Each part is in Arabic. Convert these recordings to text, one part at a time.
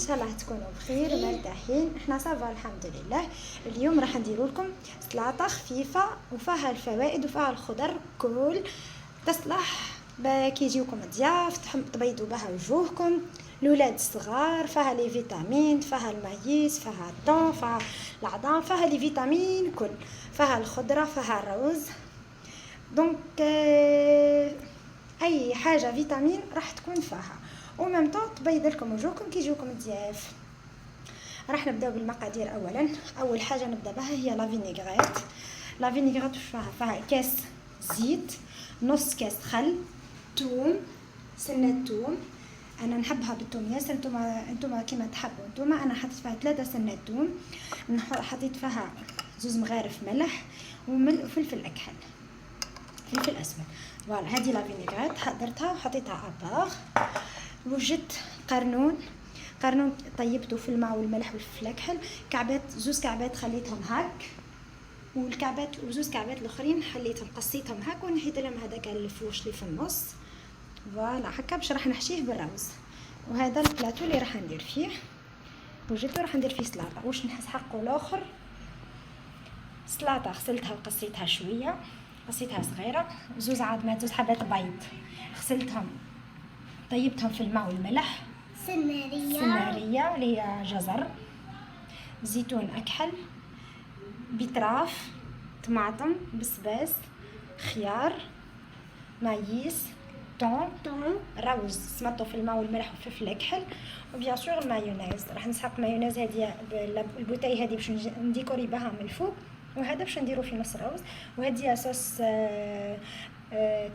شاء الله تكونوا بخير ومرتاحين. احنا صافا الحمد لله. اليوم راح نديروا لكم سلطه خفيفه وفيها الفوائد وفيها الخضر كل تصلح كي يجيوكم ضياف تبيضوا بها وجوهكم. الاولاد الصغار فيها لي فيتامين، فيها المايس، فيها الطون، فيها العظام، فيها لي فيتامين كل، فيها الخضره، فيها الروز. دونك اي حاجه فيتامين راح تكون فيها، وميم طون تبيض لكم وجوهكم كي يجوكم الضياف. راح نبداو بالمقادير. اولا اول حاجه نبدا بها هي لا فينيغريت. لا فينيغريت فيها كاس زيت، نص كاس خل، ثوم، سنه ثوم. انا نحبها بالثوم ياسر، انتم كيما تحبوا انتم. انا حطيت فيها 3 سنه ثوم، حطيت فيها 2 مغارف ملح وفلفل اكحل، فلفل اسود. فوالا هذه لا فينيغريت حضرتها وحطيتها اباغ. وجدت قرنون طيبته في الماء والملح والفلفل الاكحل، كعبات 2 كعبات خليتهم هاك، والكعبات و2 كعبات الاخرين حليتهم قصيتهم هاك ونحيت لهم هذاك الفوش اللي في النص. فوالا هكا باش راح نحشيه بالروز. وهذا البلاطو اللي راح ندير فيه وجدته راح ندير فيه سلطه. واش نحس حقه الاخر سلطه غسلتها وقصيتها شويه، قصيتها صغيره، 2 عظمات 2 حبات بيض غسلتهم طيبتهم في الماء والملح، سناريه اللي هي جزر، زيتون اكحل، بيتراف، طماطم، بسباس، خيار، مايس، طون، روز سمطوا في الماء والملح والفلفل الاكحل، وبيان سور المايونيز. راح نسحق مايونيز هذه البوتاي هذه باش نديكوري بها من الفوق، وهذا باش نديرو في نص الروز. وهذه صوص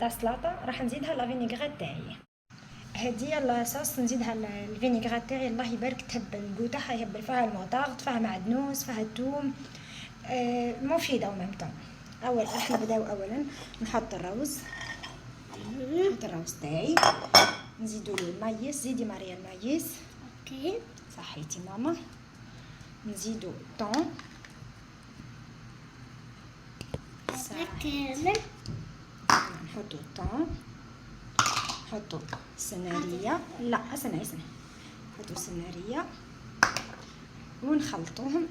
تاع سلطه راح نزيدها لا فينيغريت تاعي. هذه لاصوص نزيدها الفينيغريت تاعي الله يبارك، تهبل الكو تاعها، يهبل فيها الموطارد، فيها معدنوس، فيها الثوم، مفيده وميم طون. راح نبداو اولا نحط الروز تاعي، نزيدو له المايس. زيدي ماريا المايس. اوكي صحيتي ماما. نزيدو الطون كامل، نحطو الطون، نحطو سناريه، لا اسنى نحطو سناريه ونخلطوهم.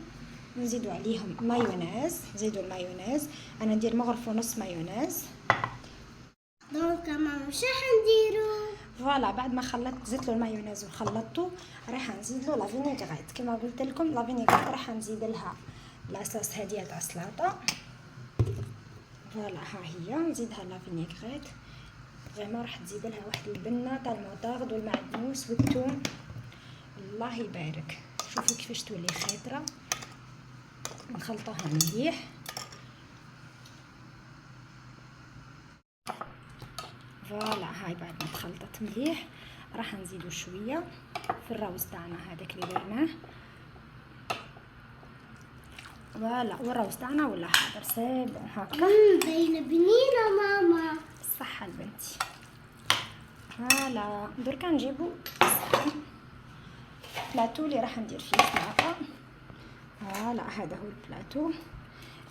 نزيدو عليهم مايونيز، نزيدو المايونيز. انا ندير مغرف ونص مايونيز. دونك ماما واش راح نديرو؟ فوالا بعد ما زدت له المايونيز وخلطته راح نزيد له لا فينيغريت. كما قلت لكم لا فينيغريت راح نزيد لها لاصوص هذه تاع السلطه. فوالا ها هي نزيدها لا فينيغريت. فريمون راح تزيد لها واحد البنه تاع الموطارد والمعدنوس والثوم. الله يبارك. شوفوا كيفاش تولي خضره. نخلطوها مليح. فوالا هاي بعد ما تخلطت مليح راح نزيدو شويه في الروز تاعنا هذاك اللي درناه. فوالا والروز تاعنا ولا حاضر سي بون هكا. باينه بنينه ماما. صحه لبنتي. فوالا دركا نجيبو البلاطو اللي راح ندير فيه السلطه. فوالا هذا هو البلاطو.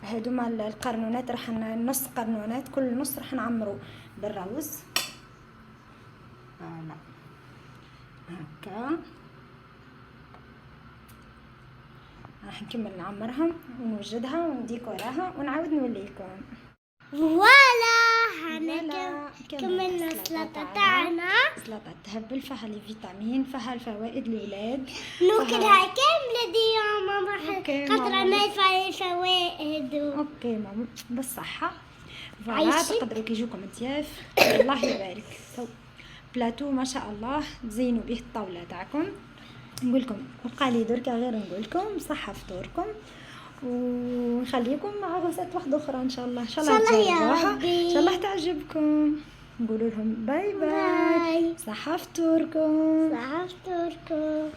هادوما القرنونات راح نص قرنونات، كل نص راح نعمرو بالروز. فوالا هكا راح نكمل نعمرهم ونوجدها ونديكوراها ونعاود نوليكم. فوالا كملنا السلطه تاعنا. سلطه تهبل فيها لي فيتامين، فيها الفوائد للولاد. ناكلها كامله دي يا ماما خاطر ما فيها الفوائد. اوكي ماما بالصحه. فوالا تقدروا كي يجوكم الضياف الله يبارك بلاطو ما شاء الله تزينوا به الطاوله تاعكم. نقول لكم بقى لي دركا غير نقول لكم صحه فطوركم، ونخليكم مع غرفات واحده اخرى ان شاء الله. ان شاء الله تجربوها، ان شاء الله تعجبكم. نقول لهم باي باي. صحه فطوركم. صحه فطوركم.